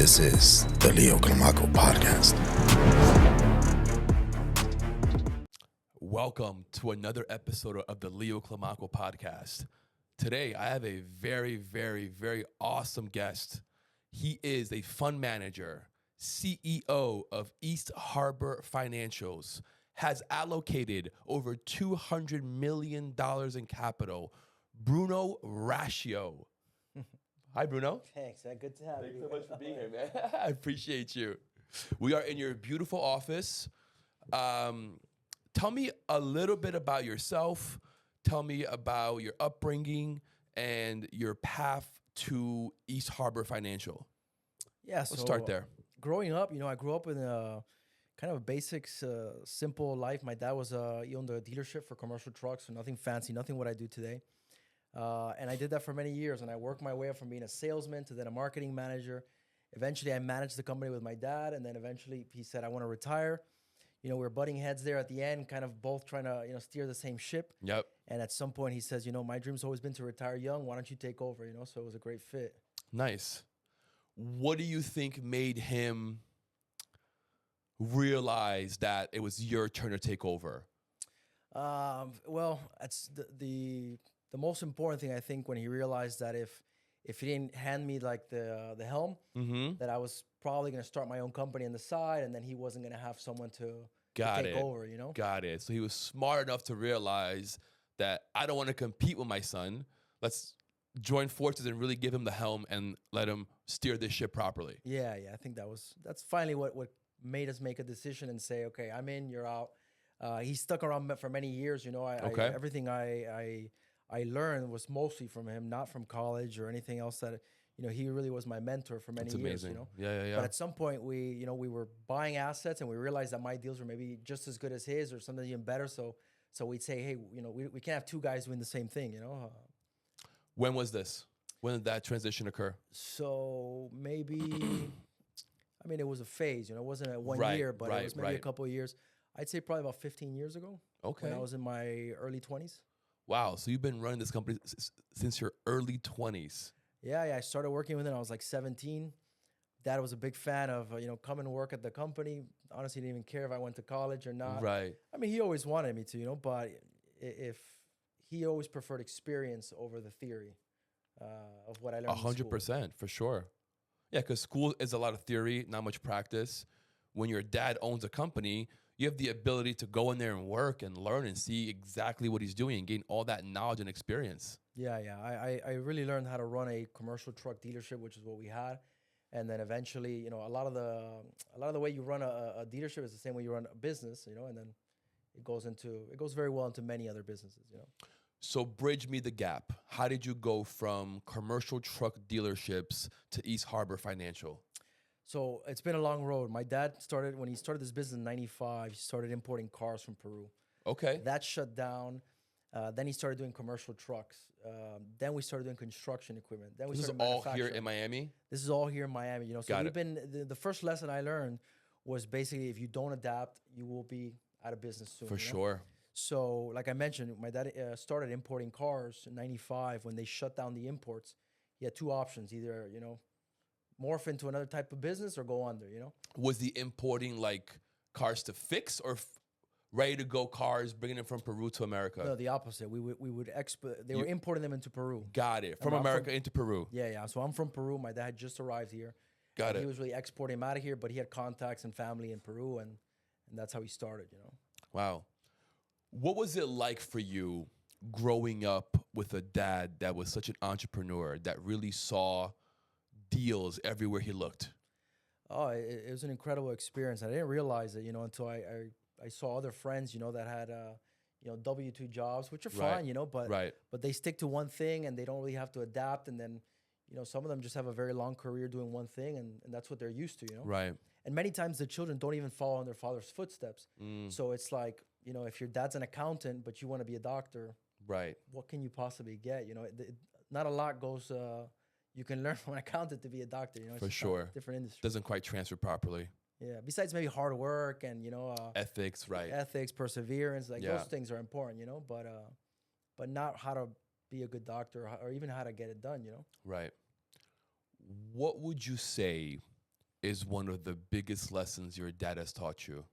This is the Leo Clamaco podcast. Welcome to another episode of the Leo Clamaco podcast. Today, I have a very, very, very awesome guest. He is a fund manager, CEO of East Harbor Financials, has allocated over $200 million in capital. Bruno Raschio. Hi, Bruno. Thanks. Good to have you. Thanks so much for being here, man. I appreciate you. We are in your beautiful office. Tell me a little bit about yourself. Tell me about your upbringing and your path to East Harbor Financial. Yeah, Let's start there. Growing up, I grew up in a kind of a basic, simple life. My dad he owned a dealership for commercial trucks, so nothing fancy, nothing what I do today. And I did that for many years, and I worked my way up from being a salesman to then a marketing manager. Eventually, I managed the company with my dad, and then eventually he said, I want to retire. We were butting heads there at the end, kind of both trying to, steer the same ship. Yep. And at some point he says, my dream's always been to retire young. Why don't you take over, So it was a great fit. Nice. What do you think made him realize that it was your turn to take over? Well, that's the most important thing, I think, when he realized that if he didn't hand me like the helm, that I was probably going to start my own company on the side, and then he wasn't going to have someone to take over, Got it. So he was smart enough to realize that I don't want to compete with my son. Let's join forces and really give him the helm and let him steer this ship properly. Yeah. I think that's finally what made us make a decision and say, okay, I'm in, you're out. He stuck around for many years, everything I learned was mostly from him, not from college or anything else that, he really was my mentor for many years, Yeah. But at some point we were buying assets and we realized that my deals were maybe just as good as his or something even better. So we'd say, hey, we can't have two guys doing the same thing, When was this? When did that transition occur? So maybe, it was a phase, it wasn't a 1 year, but it was maybe a couple of years. I'd say probably about 15 years ago. Okay. When I was in my early 20s. Wow. So you've been running this company since your early 20s. Yeah. I started working with it when I was like 17. Dad was a big fan of, come and work at the company. Honestly, didn't even care if I went to college or not. Right. He always wanted me to, but if he always preferred experience over the theory of what I learned 100%, for sure. Yeah, because school is a lot of theory, not much practice. When your dad owns a company, you have the ability to go in there and work and learn and see exactly what he's doing and gain all that knowledge and experience. Yeah. I really learned how to run a commercial truck dealership, which is what we had. And then eventually, a lot of the way you run a dealership is the same way you run a business, and then it goes very well into many other businesses, So bridge me the gap. How did you go from commercial truck dealerships to East Harbor Financial? So it's been a long road. My dad when he started this business in 95, he started importing cars from Peru. Okay. That shut down. Then he started doing commercial trucks. Then we started doing construction equipment. Then we This is started all here manufacturing. in Miami? This is all here in Miami. So Got we've been, the first lesson I learned was basically if you don't adapt, you will be out of business soon. For sure. So like I mentioned, my dad started importing cars in 95 when they shut down the imports. He had two options, either, morph into another type of business or go under, Was the importing like cars to fix or ready to go cars, bringing them from Peru to America? No, the opposite. We would export. They were importing them into Peru. Got it. From America into Peru. Yeah. So I'm from Peru. My dad had just arrived here. Got it. He was really exporting them out of here, but he had contacts and family in Peru, and that's how he started, Wow. What was it like for you growing up with a dad that was such an entrepreneur that really saw deals everywhere he looked? Oh, it was an incredible experience. I didn't realize it, until I saw other friends, that had, W-2 jobs, which are fine, but they stick to one thing and they don't really have to adapt. And then, some of them just have a very long career doing one thing, and that's what they're used to, Right. And many times the children don't even follow in their father's footsteps. So it's like, if your dad's an accountant, but you want to be a doctor, right? What can you possibly get? Not a lot goes, you can learn from an accountant to be a doctor, It's For just sure. different industry. Doesn't quite transfer properly. Yeah. Besides maybe hard work and, ethics, right? Ethics, perseverance, those things are important, but not how to be a good doctor or even how to get it done, Right. What would you say is one of the biggest lessons your dad has taught you?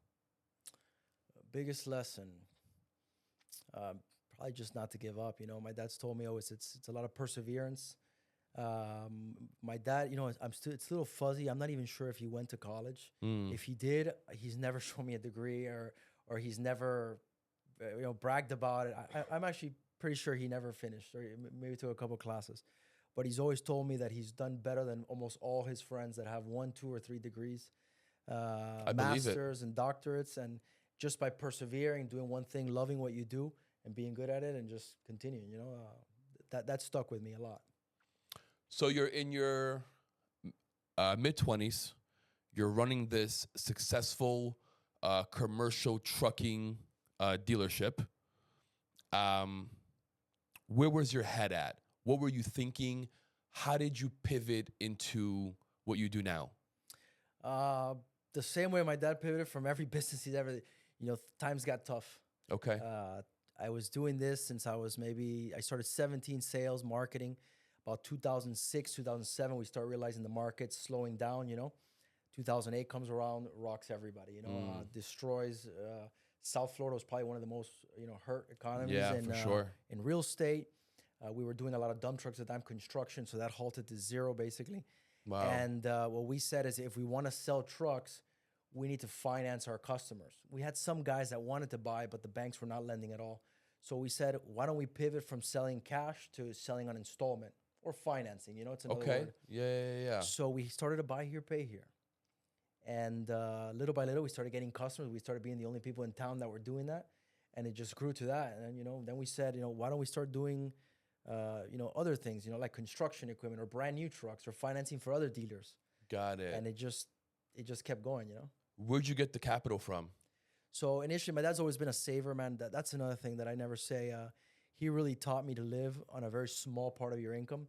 Biggest lesson, probably just not to give up. You know, my dad's told me always it's a lot of perseverance. My dad, you know, it's a little fuzzy. I'm not even sure if he went to college. If he did, he's never shown me a degree or he's never, bragged about it. I'm actually pretty sure he never finished, or maybe took a couple classes. But he's always told me that he's done better than almost all his friends that have 1, 2, or 3 degrees, I believe it. masters and doctorates, and just by persevering, doing one thing, loving what you do, and being good at it, and just continuing. That stuck with me a lot. So you're in your mid-20s. You're running this successful commercial trucking dealership. Where was your head at? What were you thinking? How did you pivot into what you do now? The same way my dad pivoted from every business he's ever, times got tough. Okay. I was doing this since I started 17 sales, marketing. About 2006, 2007, we start realizing the market's slowing down, 2008 comes around, rocks everybody, destroys. South Florida was probably one of the most, hurt economies for sure. In real estate. We were doing a lot of dump trucks at the time, construction, so that halted to zero, basically. Wow. And what we said is if we want to sell trucks, we need to finance our customers. We had some guys that wanted to buy, but the banks were not lending at all. So we said, why don't we pivot from selling cash to selling on installment or financing? It's another word. Yeah. So we started to buy here, pay here. And little by little, we started getting customers. We started being the only people in town that were doing that. And it just grew to that. And, then we said, why don't we start doing, other things, like construction equipment or brand new trucks or financing for other dealers. Got it. And it just kept going, Where'd you get the capital from? So initially, my dad's always been a saver, man. That's another thing that I never say. He really taught me to live on a very small part of your income.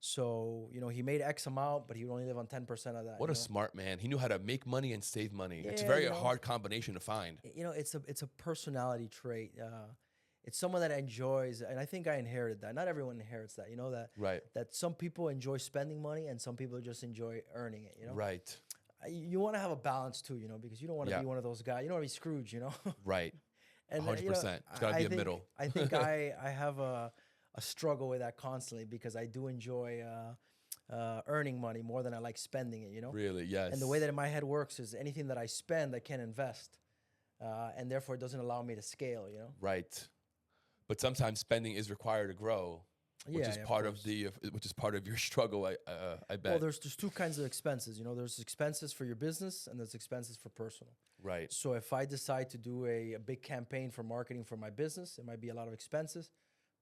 So, he made X amount, but he would only live on 10% of that. What a smart man. He knew how to make money and save money. It's a Yeah, very hard combination to find. It's a personality trait. It's someone that enjoys, and I think I inherited that. Not everyone inherits that, Right. that some people enjoy spending money and some people just enjoy earning it, Right. You want to have a balance too, because you don't want to be one of those guys. You don't want to be Scrooge, Right. And 100%. It's got to be a middle. I think I have a struggle with that constantly because I do enjoy earning money more than I like spending it, Really, yes. And the way that in my head works is anything that I spend, I can't invest. And therefore, it doesn't allow me to scale, Right. But sometimes spending is required to grow, which is part of which is part of your struggle. I bet. Well, there's 2 kinds of expenses. There's expenses for your business and there's expenses for personal. Right. So if I decide to do a big campaign for marketing for my business, it might be a lot of expenses,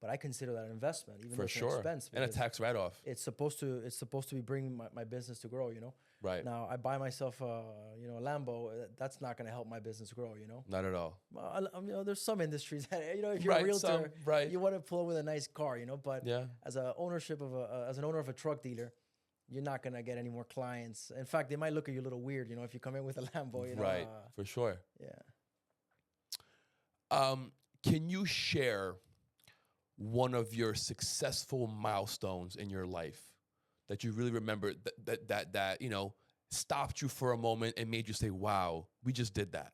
but I consider that an investment, even though it's an expense. And a tax write-off. It's supposed to be bringing my business to grow. Right. Now I buy myself a Lambo. That's not going to help my business grow. Not at all. Well, there's some industries that if you're a realtor, you want to pull with a nice car. But as an owner of a truck dealer, you're not going to get any more clients. In fact, they might look at you a little weird. If you come in with a Lambo. Right. For sure. Yeah. Can you share one of your successful milestones in your life that you really remember that stopped you for a moment and made you say, wow, we just did that?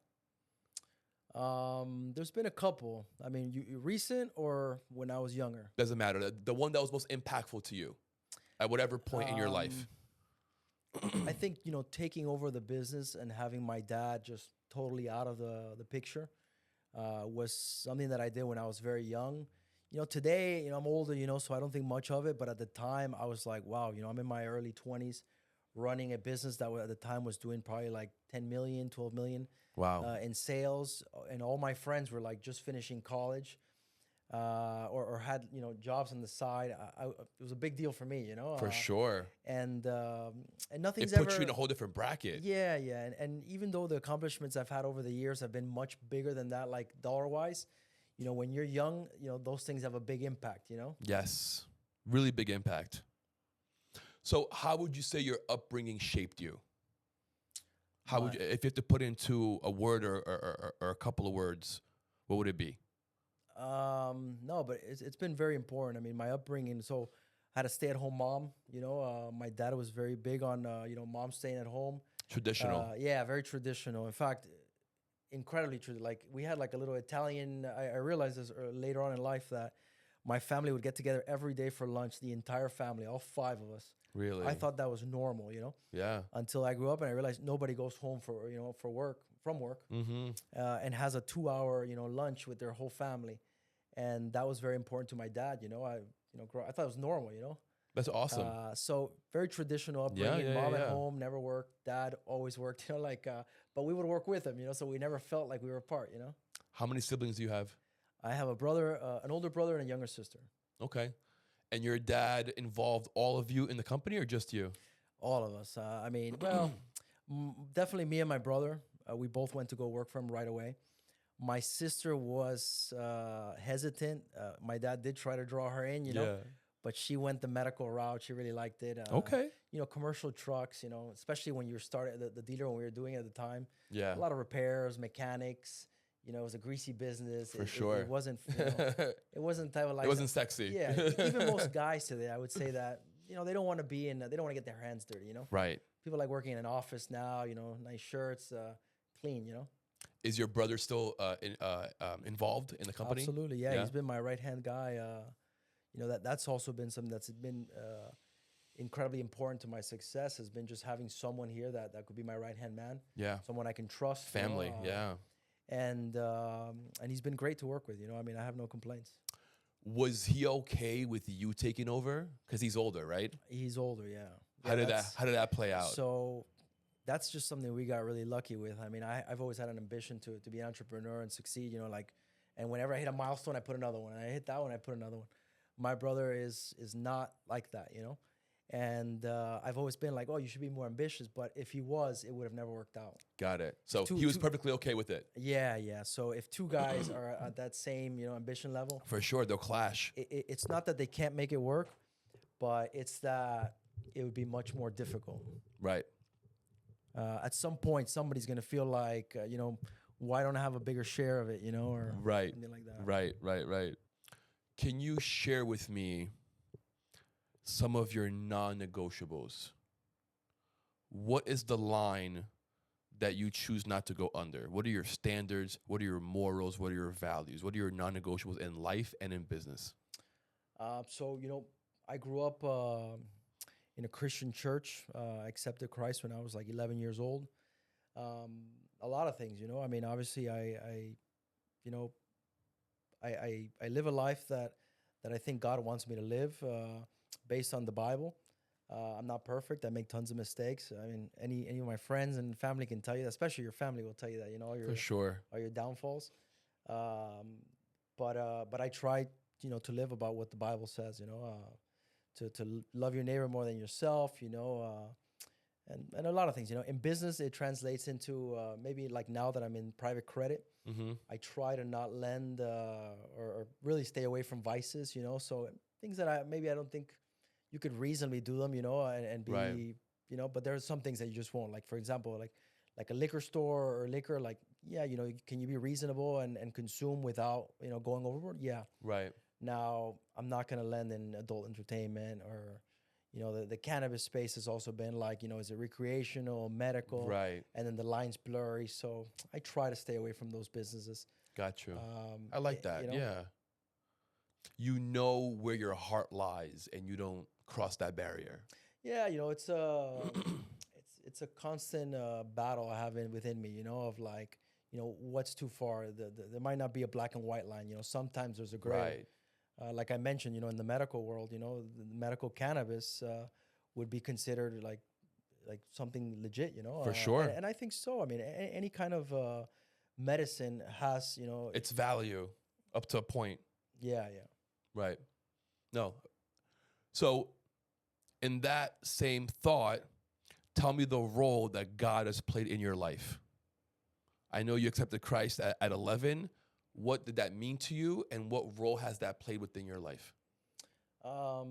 There's been a couple. I mean, you recent or when I was younger? Doesn't matter. The one that was most impactful to you at whatever point in your life. I think, taking over the business and having my dad just totally out of the picture was something that I did when I was very young. Today, I'm older, so I don't think much of it. But at the time, I was like, wow, I'm in my early 20s running a business that at the time was doing probably like 10 million, 12 million in sales. And all my friends were like just finishing college or had, jobs on the side. It was a big deal for me, For sure. And nothing's ever... It puts you in a whole different bracket. Yeah. And even though the accomplishments I've had over the years have been much bigger than that, like dollar-wise, when you're young, those things have a big impact, Yes, really big impact. So how would you say your upbringing shaped you? How would you, if you had to put into a word or a couple of words, what would it be? No, but it's been very important. I mean, my upbringing, so I had a stay-at-home mom, my dad was very big on, mom staying at home. Traditional. Yeah, very traditional. In fact, incredibly true. Like we had like a little Italian. I realized this later on in life that my family would get together every day for lunch. The entire family, all five of us. Really? I thought that was normal, you know. Yeah. Until I grew up and I realized nobody goes home for work from work Mm-hmm. and has a 2 hour lunch with their whole family, and that was very important to my dad. I thought it was normal, That's awesome. So very traditional Yeah, upbringing. yeah, Mom yeah, at yeah. home, never worked. Dad always worked. But we would work with him. So we never felt like we were apart. How many siblings do you have? I have a brother, an older brother, and a younger sister. Okay. And your dad involved all of you in the company or just you? All of us. Definitely me and my brother. We both went to go work for him right away. My sister was hesitant. My dad did try to draw her in, but she went the medical route. She really liked it. Okay. Commercial trucks, especially when you were starting the dealer when we were doing it at the time. Yeah. A lot of repairs, mechanics. It was a greasy business. For sure. It wasn't, it wasn't type of like. It wasn't sexy. Yeah. Even most guys today, I would say that, they don't want to they don't want to get their hands dirty, Right. People like working in an office now, nice shirts, clean, Is your brother still involved in the company? Absolutely, yeah. He's been my right-hand guy. That's also been something that's been incredibly important to my success, has been just having someone here that could be my right-hand man. Yeah. Someone I can trust. Family, yeah. And he's been great to work with, I have no complaints. Was he okay with you taking over? Because he's older, right? He's older, yeah. How did that play out? So that's just something we got really lucky with. I've always had an ambition to be an entrepreneur and succeed, and whenever I hit a milestone, I put another one. And I hit that one, I put another one. My brother is not like that, And I've always been like, oh, you should be more ambitious. But if he was, it would have never worked out. Got it. So he was perfectly okay with it. Yeah. So if two guys are at that same, ambition level. For sure, they'll clash. It's not that they can't make it work, but it's that it would be much more difficult. Right. At some point, somebody's going to feel like, why don't I have a bigger share of it, or right. something like that. Right. Can you share with me some of your non-negotiables? What is the line that you choose not to go under? What are your standards? What are your morals? What are your values? What are your non-negotiables in life and in business? I grew up in a Christian church. I accepted Christ when I was like 11 years old. A lot of things, obviously I live a life that I think God wants me to live based on the Bible. I'm not perfect. I make tons of mistakes. Any of my friends and family can tell you that, especially your family will tell you that, For sure. all your downfalls. But I try, to live about what the Bible says, to love your neighbor more than yourself, and a lot of things, in business, it translates into maybe like now that I'm in private credit, I try to not lend or really stay away from vices, so things that I don't think you could reasonably do them, and be, right. But there are some things that you just won't, like, for example, like a liquor store or liquor, like, yeah, can you be reasonable and consume without, going overboard? Yeah. Right. Now, I'm not going to lend in adult entertainment or, the cannabis space has also been like, is it recreational, medical? Right. And then the line's blurry. So I try to stay away from those businesses. Got you. I like that. Yeah. You know where your heart lies and you don't cross that barrier. Yeah. It's a constant battle I have within me, of like, what's too far? There might not be a black and white line. Sometimes there's a gray. Right. Like I mentioned, in the medical world, the medical cannabis would be considered like something legit, For sure. And I think so. Any kind of medicine has, its value up to a point. Yeah. Right. No. So in that same thought, tell me the role that God has played in your life. I know you accepted Christ at 11. What did that mean to you, and what role has that played within your life? Well,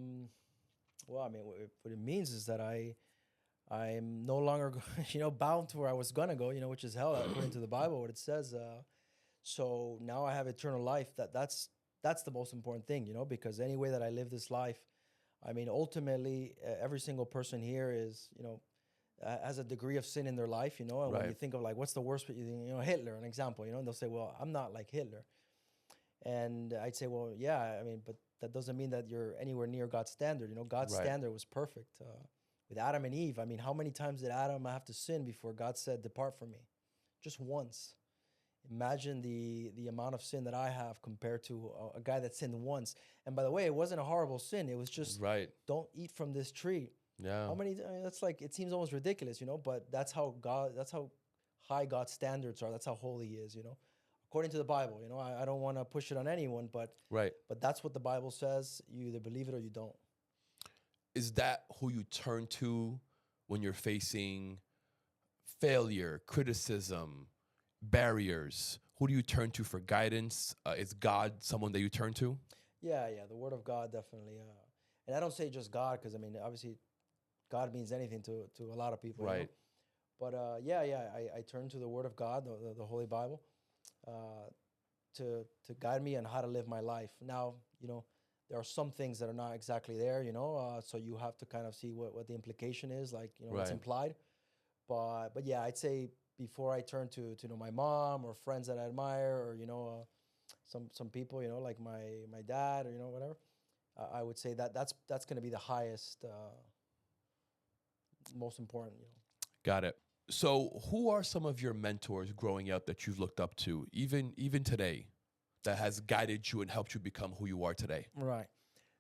what it means is that I'm no longer, bound to where I was gonna go, which is hell, according to the Bible, what it says. So now I have eternal life. That's the most important thing, because any way that I live this life, ultimately, every single person here is, has a degree of sin in their life, you know. And when you Right. think of like, what's the worst, you think, Hitler, an example, you know, and they'll say, well, I'm not like Hitler. And I'd say, well, yeah, I mean, but that doesn't mean that you're anywhere near God's standard. You know, God's Right. standard was perfect. With Adam and Eve, I mean, how many times did Adam have to sin before God said, depart from me? Just once. Imagine the amount of sin that I have compared to a guy that sinned once. And by the way, it wasn't a horrible sin. It was just, Right. don't eat from this tree. Yeah. How many? I mean, that's like, it seems almost ridiculous, you know. But that's how high God's standards are. That's how holy He is, you know, according to the Bible. You know, I don't want to push it on anyone, but Right. that's what the Bible says. You either believe it or you don't. Is that who you turn to when you're facing failure, criticism, barriers? Who do you turn to for guidance? Is God someone that you turn to? Yeah, the Word of God definitely. And I don't say just God because I mean, obviously, God means anything to a lot of people. You know? Right. But I turn to the Word of God, the Holy Bible, to guide me on how to live my life. Now, you know, there are some things that are not exactly there, you know, so you have to kind of see what the implication is, like, you know, what's Right. implied. But yeah, I'd say before I turn to you know, my mom or friends that I admire, or you know, some people, you know, like my dad, or you know, whatever, I would say that's going to be the highest, most important, you know. Got it. So, who are some of your mentors growing up that you've looked up to, even today, that has guided you and helped you become who you are today? Right.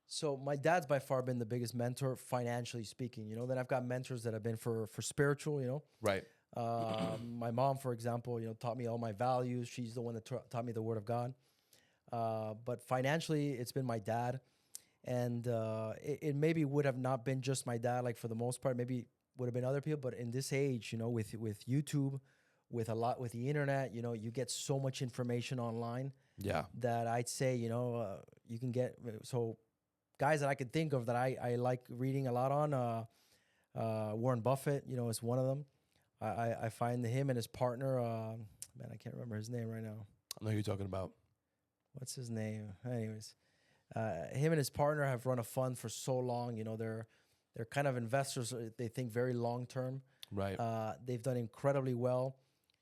So my dad's by far been the biggest mentor, financially speaking. You know, then I've got mentors that have been for spiritual. You know, Right. my mom, for example, you know, taught me all my values. She's the one that taught me the Word of God. But financially, it's been my dad, and it maybe would have not been just my dad. Like for the most part, maybe would have been other people. But in this age, you know, with YouTube, with the internet, you know, you get so much information online Yeah. that I'd say, you know, you can get so. Guys that I could think of that I like reading a lot on, Warren Buffett, you know, is one of them. I find him and his partner, man, I can't remember his name right now. I know who you're talking about. What's his name? Anyways, him and his partner have run a fund for so long. You know, they're kind of investors. They think very long term. Right. They've done incredibly well,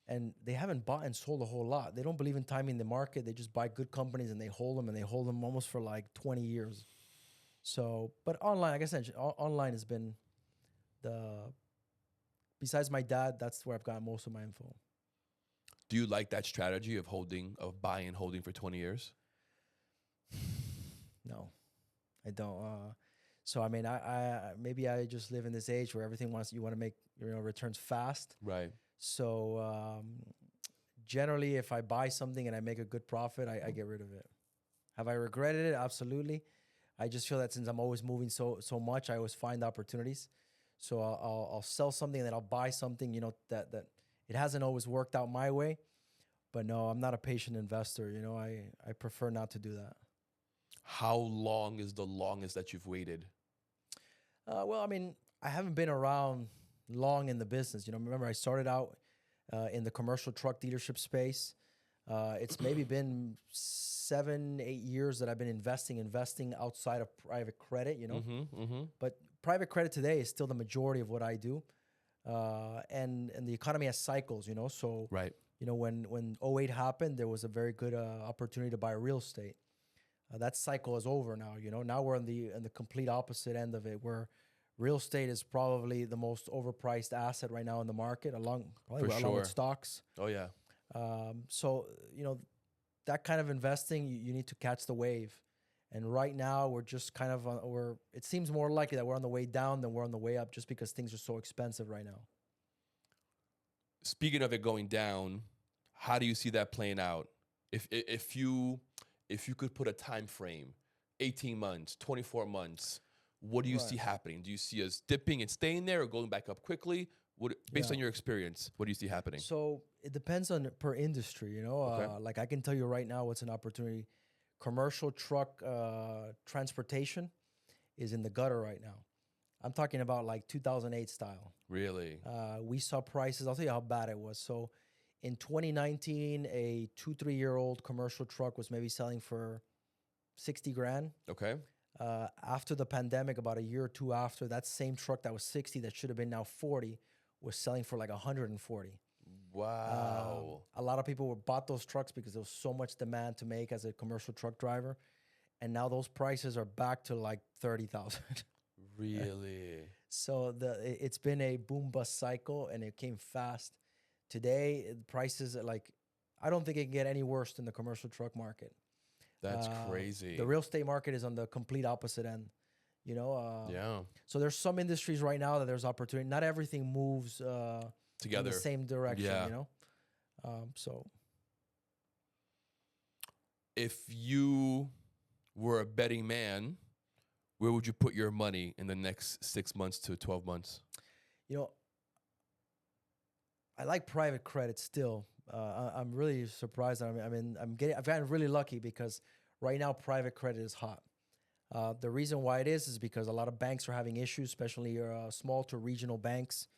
and they haven't bought and sold a whole lot. They don't believe in timing the market. They just buy good companies and they hold them almost for like 20 years. So, but online, like I said, online has been besides my dad, that's where I've got most of my info. Do you like that strategy of buying and holding for 20 years? No, I don't. So, I mean, I maybe I just live in this age where you want to make, you know, returns fast. Right. So, generally, if I buy something and I make a good profit, I get rid of it. Have I regretted it? Absolutely. I just feel that since I'm always moving so much, I always find opportunities. So I'll sell something and then I'll buy something, you know, that it hasn't always worked out my way. But no, I'm not a patient investor. You know, I prefer not to do that. How long is the longest that you've waited? Well, I mean, I haven't been around long in the business. You know, remember I started out in the commercial truck dealership space. It's maybe been 7-8 years that I've been investing outside of private credit, you know. But private credit today is still the majority of what I do. And the economy has cycles, you know. So, Right. you know, when 08 happened, there was a very good opportunity to buy real estate. That cycle is over now, you know. Now we're in the complete opposite end of it, where real estate is probably the most overpriced asset right now in the market, along with stocks. Oh, yeah. So, you know, that kind of investing, you need to catch the wave. And right now we're just kind of, it seems more likely that we're on the way down than we're on the way up, just because things are so expensive right now. Speaking of it going down, how do you see that playing out? If you could put a time frame, 18 months, 24 months, what do you see happening? Do you see us dipping and staying there or going back up quickly? Based on your experience, what do you see happening? So it depends on per industry, you know. Okay. Like I can tell you right now what's an opportunity. Commercial truck transportation is in the gutter right now. I'm talking about like 2008 style. Really? We saw prices. I'll tell you how bad it was. So in 2019, a 2-3-year-old commercial truck was maybe selling for 60 grand. Okay. After the pandemic, about a year or two after, that same truck that was 60 that should have been now 40 was selling for like 140. Wow. A lot of people bought those trucks because there was so much demand to make as a commercial truck driver, and now those prices are back to like 30,000. Really? So it's been a boom bust cycle, and it came fast. Today, prices are like, I don't think it can get any worse than the commercial truck market. That's crazy. The real estate market is on the complete opposite end. Yeah. So there's some industries right now that there's opportunity. Not everything moves in Together. the same direction. Yeah. So If you were a betting man, where would you put your money in the next 6 months to 12 months? I like private credit still. I'm really surprised. I've gotten really lucky because right now private credit is hot. The reason why it is because a lot of banks are having issues, especially small to regional banks.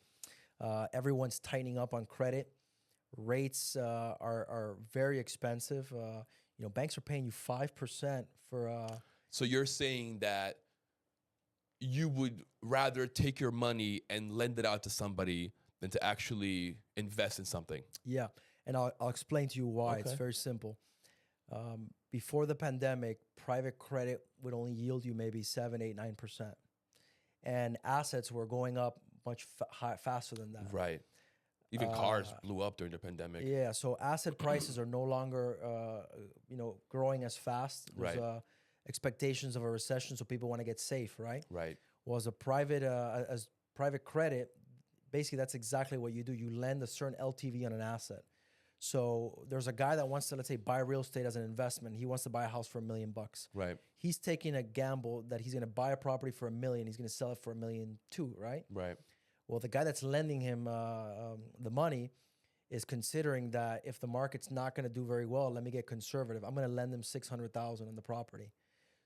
Everyone's tightening up on credit. Rates are very expensive. Banks are paying you 5% for. So you're saying that you would rather take your money and lend it out to somebody than to actually invest in something. Yeah, and I'll explain to you why. Okay. It's very simple. Before the pandemic, private credit would only yield you maybe 7, 8, 9%. And assets were going up much faster than that. Right. Even cars blew up during the pandemic. Yeah, so asset prices are no longer, growing as fast. There's Right. Expectations of a recession, so people want to get safe, right? Right. Well, as private credit, basically that's exactly what you do. You lend a certain LTV on an asset. So there's a guy that wants to, let's say, buy real estate as an investment. He wants to buy a house for $1 million. Right. He's taking a gamble that he's going to buy a property for $1 million. He's going to sell it for $1.2 million, right? Right. Well, the guy that's lending him the money is considering that if the market's not going to do very well, let me get conservative. I'm going to lend him $600,000 on the property.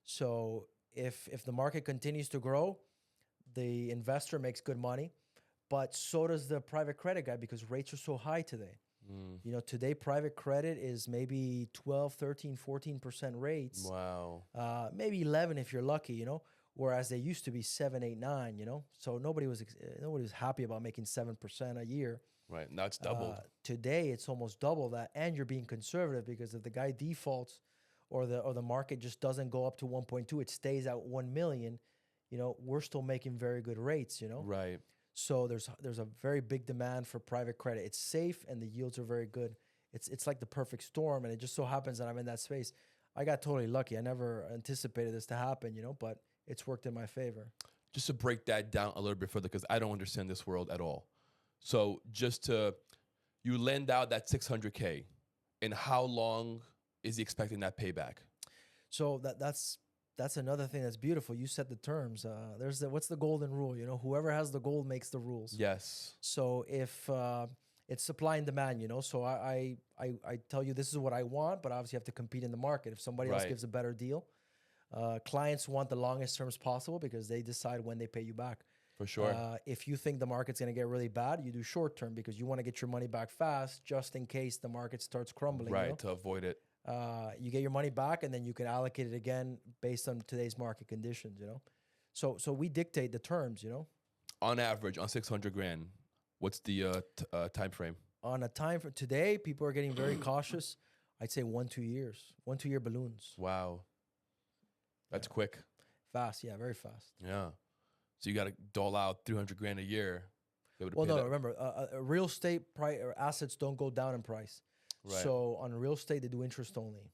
So if the market continues to grow, the investor makes good money, but so does the private credit guy because rates are so high today. Today private credit is maybe 12, 13, 14% rates. Wow. Maybe 11 if you're lucky, whereas they used to be 7, 8, 9, So nobody was happy about making 7% a year. Right. Now it's doubled. Today it's almost double that, and you're being conservative because if the guy defaults or the market just doesn't go up to 1.2, it stays at 1 million, we're still making very good rates, Right. So there's a very big demand for private credit. It's safe and the yields are very good. It's like the perfect storm, and it just so happens that I'm in that space. I got totally lucky. I never anticipated this to happen, but it's worked in my favor. Just to break that down a little bit further, because I don't understand this world at all. So you lend out that $600K, and how long is he expecting that payback? So that's another thing that's beautiful. You set the terms. What's the golden rule? Whoever has the gold makes the rules. Yes. So if it's supply and demand, so I tell you this is what I want, but obviously you have to compete in the market. If somebody else Right. gives a better deal, clients want the longest terms possible because they decide when they pay you back. For sure. If you think the market's going to get really bad, you do short term because you want to get your money back fast just in case the market starts crumbling. Right. To avoid it. You get your money back and then you can allocate it again based on today's market conditions, So we dictate the terms, On average, on 600 grand, what's the time frame? On a time for today, people are getting very cautious. I'd say 1-2 years, 1-2 year balloons. Wow. That's quick. Fast, yeah, very fast. Yeah. So you got to dole out 300 grand a year. Well, no, remember, real estate assets don't go down in price. Right. So on real estate, they do interest only.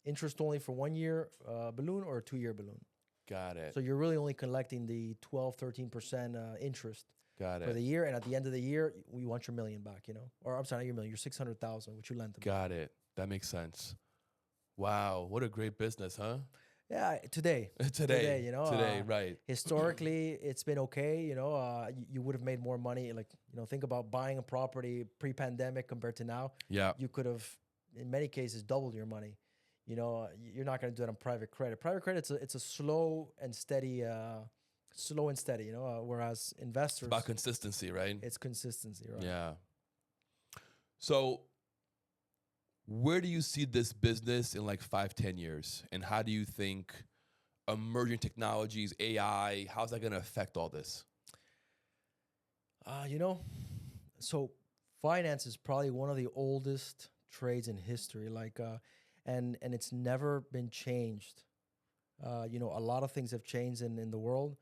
Interest only for 1 year balloon or a 2 year balloon. Got it. So you're really only collecting the 12, 13% interest Got for it. the year. And at the end of the year, we want your $1 million back, Or I'm sorry, not your $1 million, your 600,000, which you lent them. Got it. That makes sense. Wow. What a great business, huh? Yeah, today, Today, right. Historically, it's been okay. You would have made more money. Like, think about buying a property pre-pandemic compared to now. Yeah. You could have, in many cases, doubled your money. You're not going to do it on private credit. Private credit, it's a slow and steady. Whereas investors, It's about consistency, right? it's consistency, right? Yeah. So where do you see this business in like 5-10 years? And how do you think emerging technologies, AI, how's that going to affect all this? So finance is probably one of the oldest trades in history. And it's never been changed. A lot of things have changed in the world.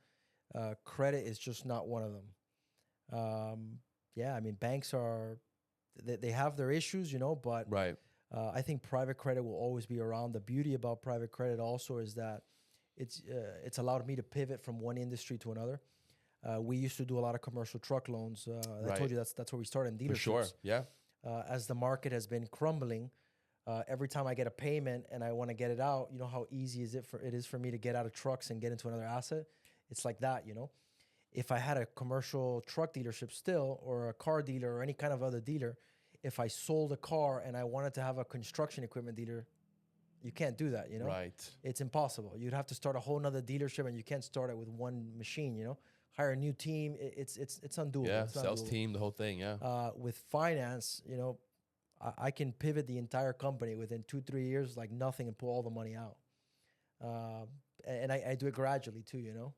Credit is just not one of them. Yeah, I mean, banks they have their issues, but Right. I think private credit will always be around. The beauty about private credit also is that it's allowed me to pivot from one industry to another. We used to do a lot of commercial truck loans. I Right. told you that's where we started in dealerships. For sure. Yeah. As the market has been crumbling, every time I get a payment and I want to get it out, you know how easy it is for me to get out of trucks and get into another asset. It's like that, If I had a commercial truck dealership still, or a car dealer, or any kind of other dealer, if I sold a car and I wanted to have a construction equipment dealer, you can't do that, Right. It's impossible. You'd have to start a whole nother dealership, and you can't start it with one machine, Hire a new team. It's undoable. Yeah. It's not Sales doable. team, the whole thing. Yeah. With finance, I can pivot the entire company within 2-3 years like nothing and pull all the money out. And I do it gradually too,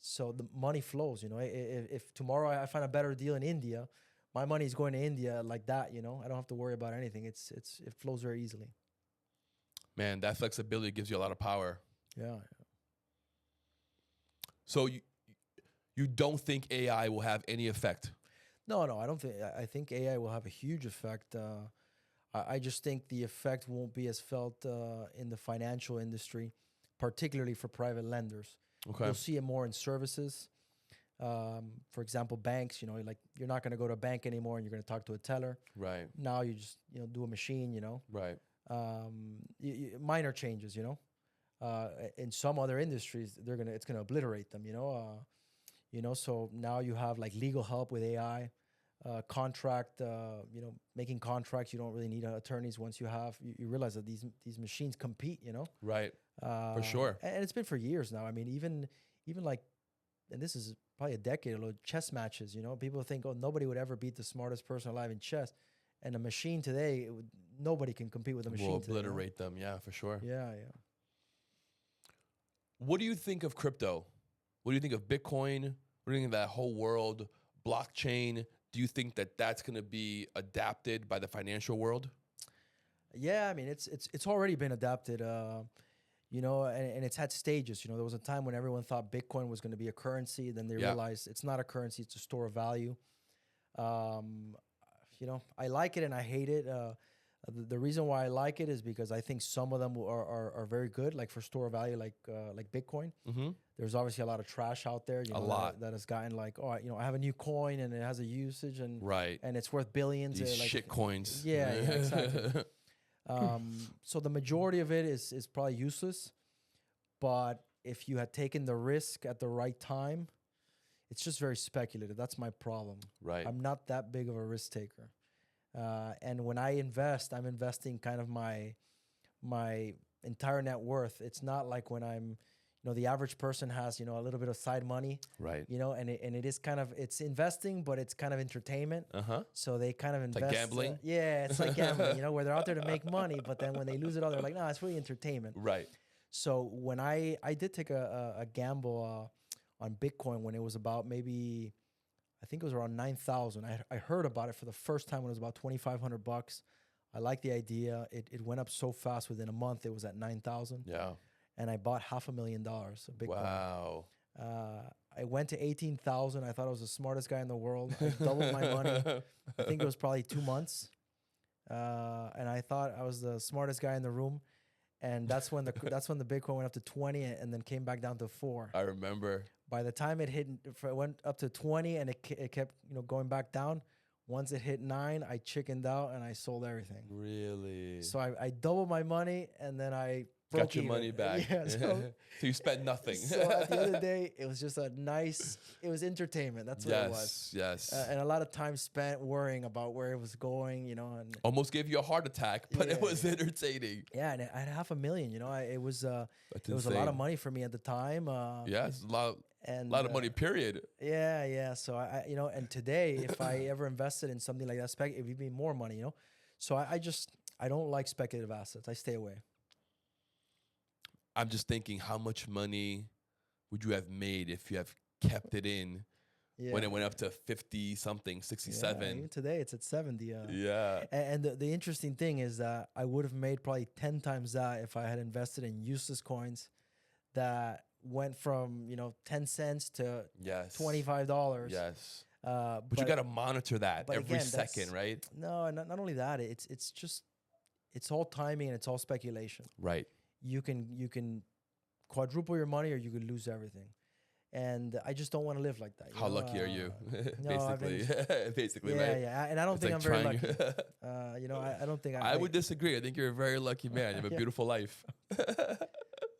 So the money flows, If tomorrow I find a better deal in India, my money is going to India like that, I don't have to worry about anything. It flows very easily. Man, that flexibility gives you a lot of power. Yeah. So you don't think AI will have any effect? No, I don't think. I think AI will have a huge effect. I just think the effect won't be as felt in the financial industry, particularly for private lenders. Okay. You'll see it more in services. For example, banks. Like you're not going to go to a bank anymore, and you're going to talk to a teller. Right. Now you just do a machine. Right. Minor changes. In some other industries, it's gonna obliterate them. So now you have like legal help with AI, contract. Making contracts. You don't really need attorneys once you realize that these machines compete. Right. For sure. And it's been for years now. I mean, even like, and this is probably a decade ago, chess matches. People think, oh, nobody would ever beat the smartest person alive in chess, and a machine today, nobody can compete with a machine. Will today, obliterate them. Yeah, for sure. Yeah. What do you think of crypto? What do you think of Bitcoin? What do you think of that whole world, blockchain? Do you think that that's going to be adapted by the financial world? Yeah, I mean, it's already been adapted, and it's had stages. There was a time when everyone thought Bitcoin was going to be a currency. Then they realized it's not a currency; it's a store of value. I like it and I hate it. The reason why I like it is because I think some of them are very good, like for store of value, like Bitcoin. Mm-hmm. There's obviously a lot of trash out there, A lot. that has gotten like, I have a new coin and it has a usage and Right. and it's worth billions. These like, shit coins. Yeah, exactly. So the majority of it is probably useless, but if you had taken the risk at the right time, it's just very speculative. That's my problem. Right. I'm not that big of a risk taker. And when I invest, I'm investing kind of my entire net worth. It's not like when I'm, the average person has, a little bit of side money, Right. and it is kind of, it's investing, but it's kind of entertainment. Uh-huh. So they kind of invest. like gambling? Yeah, it's like gambling, where they're out there to make money, but then when they lose it all, they're like, no, it's really entertainment. Right. So when I did take a gamble on Bitcoin when it was about maybe, I think it was around 9,000. I heard about it for the first time when it was about $2,500. I liked the idea. It went up so fast within a month. It was at 9,000. Yeah. And I bought $500,000 of Bitcoin. Wow. I went to 18,000. I thought I was the smartest guy in the world. I doubled my money. I think it was probably 2 months. And I thought I was the smartest guy in the room. And that's when the Bitcoin went up to 20 and then came back down to 4. I remember. By the time it went up to 20 and it kept going back down. Once it hit 9, I chickened out and I sold everything. Really? So I doubled my money and then I broke Got your even. money back. Yeah, so you spent nothing. So at the end of the day, it was just it was entertainment. That's what it was. Yes. And a lot of time spent worrying about where it was going, and Almost gave you a heart attack, but it Yeah. was entertaining. yeah, and I had $500,000, it was That's it was a lot of money for me at the time. Yeah, it's a lot and of money, period. Yeah. So I and today, if I ever invested in something like that, it would be more money, So I don't like speculative assets. I stay away. I'm just thinking, how much money would you have made if you have kept it in when it went up to 50 something, 67. Yeah, even today it's at 70. Yeah. And the interesting thing is that I would have made probably 10 times that if I had invested in useless coins that went from 10 cents to Yes. $25. Yes. But you got to monitor that but every again, second, right? No, not only that. It's just it's all timing and it's all speculation. Right. You can quadruple your money or you could lose everything. And I just don't want to live like that. How lucky are you? No, Basically, yeah, right? yeah. And I don't It's think like I'm very trying- lucky. I don't think I would disagree. I think you're a very lucky man. You have a Yeah. beautiful life.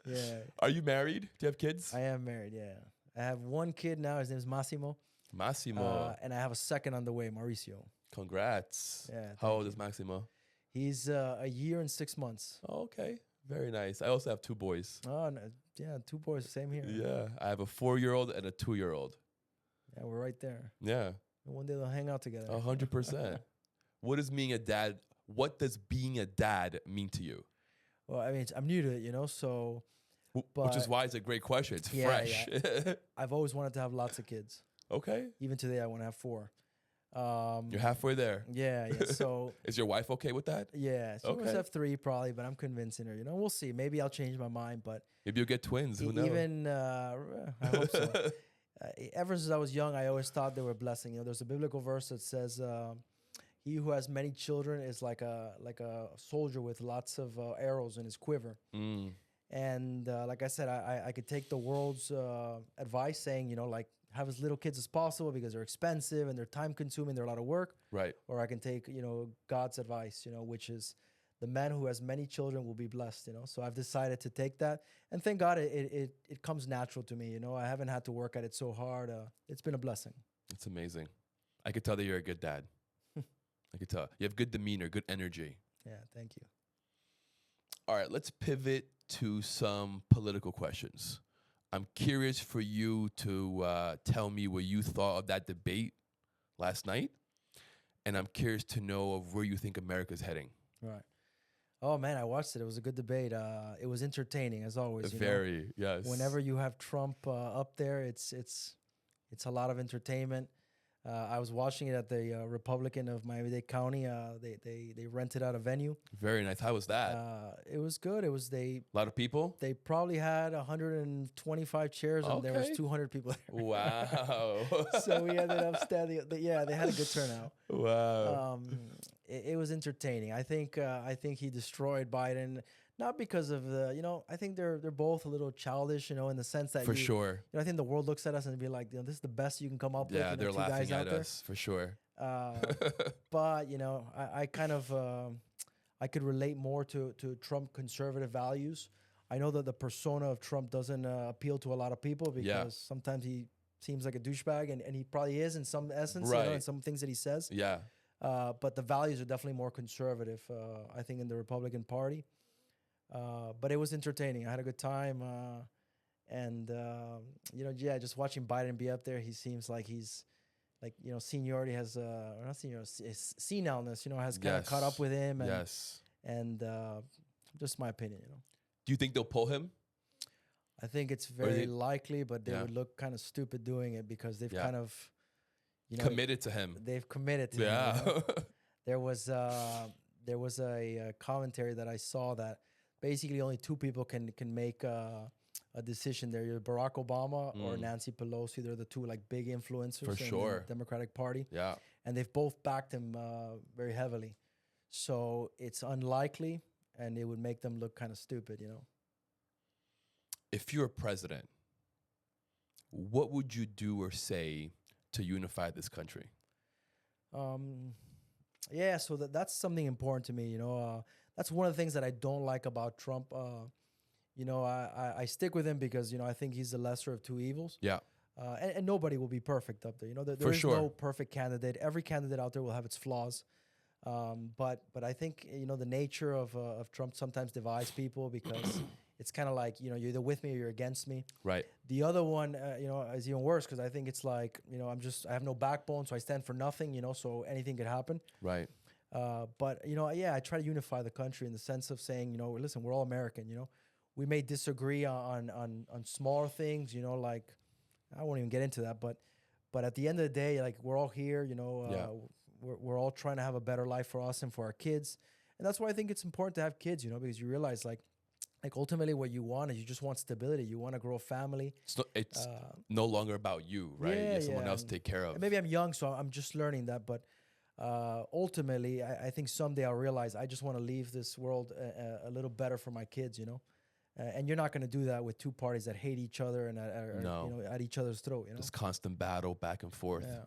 Yeah, Are you married? Do you have kids? I am married. Yeah, I have one kid now. His name is Massimo. Massimo. And I have a second on the way, Mauricio. Congrats. Yeah. How thank old you. is Maximo? He's a year and 6 months. Oh, okay. Very nice. I also have 2 boys. Oh, no, yeah, 2 boys, same here. Yeah. I have a 4-year-old and a 2-year-old. Yeah, we're right there. Yeah. And one day they'll hang out together. 100%. What does being a dad? What does being a dad mean to you? Well, I mean, I'm new to it, so Which is But- why it's a great question. It's Yeah, fresh. I've always wanted to have lots of kids. Okay. Even today, I want to have 4. You're halfway there. Yeah, yeah. So Is your wife okay with that? yeah, she wants Okay. to have 3 probably, but I'm convincing her. We'll see. Maybe I'll change my mind, but Maybe you'll get twins. Who knows? even I hope so. Ever since I was young, I always thought they were a blessing. There's a biblical verse that says, "He who has many children is like a soldier with lots of arrows in his quiver." Mm, And like I said, I could take the world's advice saying, like have as little kids as possible because they're expensive and they're time consuming, they're a lot of work. right. Or I can take, God's advice, which is the man who has many children will be blessed, So I've decided to take that. And thank God it comes natural to me, I haven't had to work at it so hard. It's been a blessing. It's amazing. I could tell that you're a good dad. I could tell. You have good demeanor, good energy. Yeah, thank you. All right, let's pivot to some political questions. I'm curious for you to tell me what you thought of that debate last night. And I'm curious to know of where you think America's heading. Right. Oh man, I watched it. It was a good debate. It was entertaining as always. Very, yes. Whenever you have Trump up there, it's a lot of entertainment. I was watching it at the Republican of Miami-Dade County. They rented out a venue. Very nice. How was that? It was good. It was A lot of people? they probably had 125 chairs and there was Okay. 200 people there. Wow. So we ended up standing. Yeah, they had a good turnout. Wow. It was entertaining. I think he destroyed Biden, not because of the, I think they're both a little childish, in the sense that For sure. I think the world looks at us and be like, this is the best you can come up with. Yeah, they're 2 guys laughing out at there. us. For sure. But I kind of I could relate more to Trump conservative values. I know that the persona of Trump doesn't appeal to a lot of people because Yeah. sometimes he seems like a douchebag, and he probably is in some essence, Right. in some things that he says. Yeah. But the values are definitely more conservative, I think, in the Republican Party. But it was entertaining. I had a good time. Just watching Biden be up there, he seems like he's seniority has, or not seniority, senileness, has kind of caught up with him. And, Yes. and just my opinion, Do you think they'll pull him? I think it's Or very they- likely, but they Yeah. would look kind of stupid doing it because they've Yeah. kind of, Committed to him. they've committed to him, Yeah. There was a commentary that I saw that basically only 2 people can make a decision there. Either Barack Obama or Mm. Nancy Pelosi. They're the 2 big influencers For in sure. the Democratic Party, Yeah. and they've both backed him very heavily. So it's unlikely, and it would make them look kind of stupid, If you're president, what would you do or say to unify this country? Yeah, so that's something important to me. That's one of the things that I don't like about Trump. I stick with him because I think he's the lesser of 2 evils. Yeah. And nobody will be perfect up there. There For is sure. no perfect candidate. Every candidate out there will have its flaws. But I think the nature of Trump sometimes divides people because it's kind of like you're either with me or you're against me. Right. The other one, is even worse because I think it's like I have no backbone, so I stand for nothing. So anything could happen. Right. But I try to unify the country in the sense of saying, listen, we're all American. We may disagree on smaller things. Like I won't even get into that, but But at the end of the day, like we're all here, you know, Yeah. we're all trying to have a better life for us and for our kids. And that's why I think it's important to have kids, you know, because you realize like ultimately what you want is you just want stability. You want to grow a family. It's no longer about you, right? You have someone else to take care of. And maybe I'm young, so I'm just learning that. But ultimately, I think someday I'll realize I just want to leave this world a little better for my kids, you know. And you're not going to do that with two parties that hate each other and are No. you know, at each other's throat. You know, This constant battle back and forth. yeah.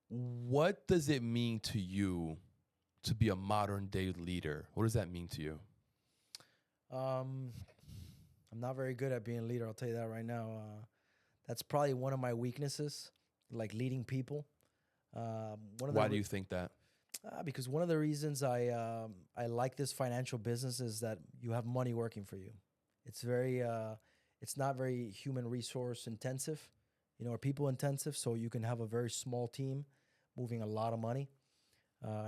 What does it mean to you to be a modern day leader? What does that mean to you? I'm not very good at being a leader. I'll tell you that right now. That's probably one of my weaknesses, like leading people. Why do you think that? Because one of the reasons I like this financial business is that you have money working for you. It's very it's not very human resource intensive, you know, or people intensive. So you can have a very small team moving a lot of money.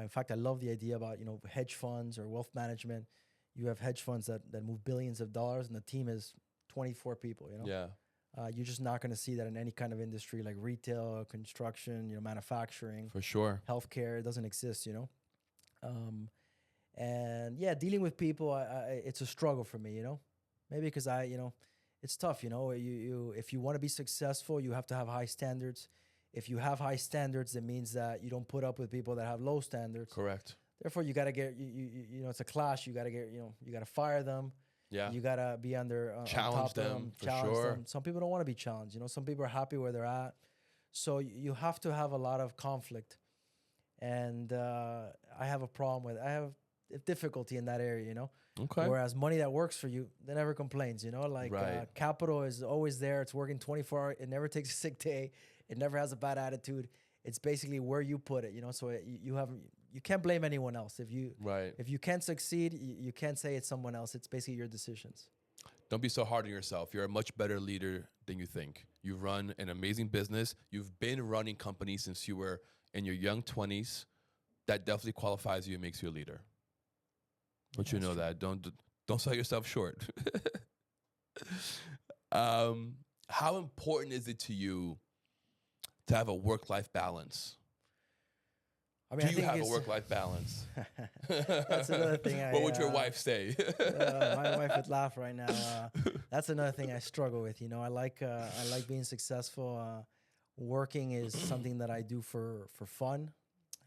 In fact, I love the idea about, you know, hedge funds or wealth management. You have hedge funds that move billions of dollars, and the team is 24 people. You know, Yeah, you're just not going to see that in any kind of industry like retail, construction, you know, manufacturing, for sure. healthcare. It doesn't exist, you know. And yeah, dealing with people, it's a struggle for me, you know. Maybe because you know, it's tough, you know. You if you want to be successful, you have to have high standards. If you have high standards, it means that you don't put up with people that have low standards. Correct. Therefore, you got to get you know, it's a clash. You got to get, you know, you got to fire them. Yeah. You got to be under Challenge on top them, of them, for challenge sure. them. Some people don't want to be challenged. You know, some people are happy where they're at. So you have to have a lot of conflict, and I have a problem with. I have difficulty in that area. You know. Okay. Whereas money that works for you, they never complains. You know, like Right. capital is always there. It's working 24 hours. It never takes a sick day. It never has a bad attitude. It's basically where you put it. You know, so you can't blame anyone else if you Right. if you can't succeed. You can't say it's someone else. It's basically your decisions. Don't be so hard on yourself. You're a much better leader than you think. You run an amazing business. You've been running companies since you were in your young 20s. That definitely qualifies you and makes you a leader. Don't you know that? Don't sell yourself short. How important is it to you to have a work-life balance? I mean, Do you have a work-life balance? That's another thing. What would your wife say? My wife would laugh right now. That's another thing I struggle with. You know, I like being successful. Working is something that I do for fun.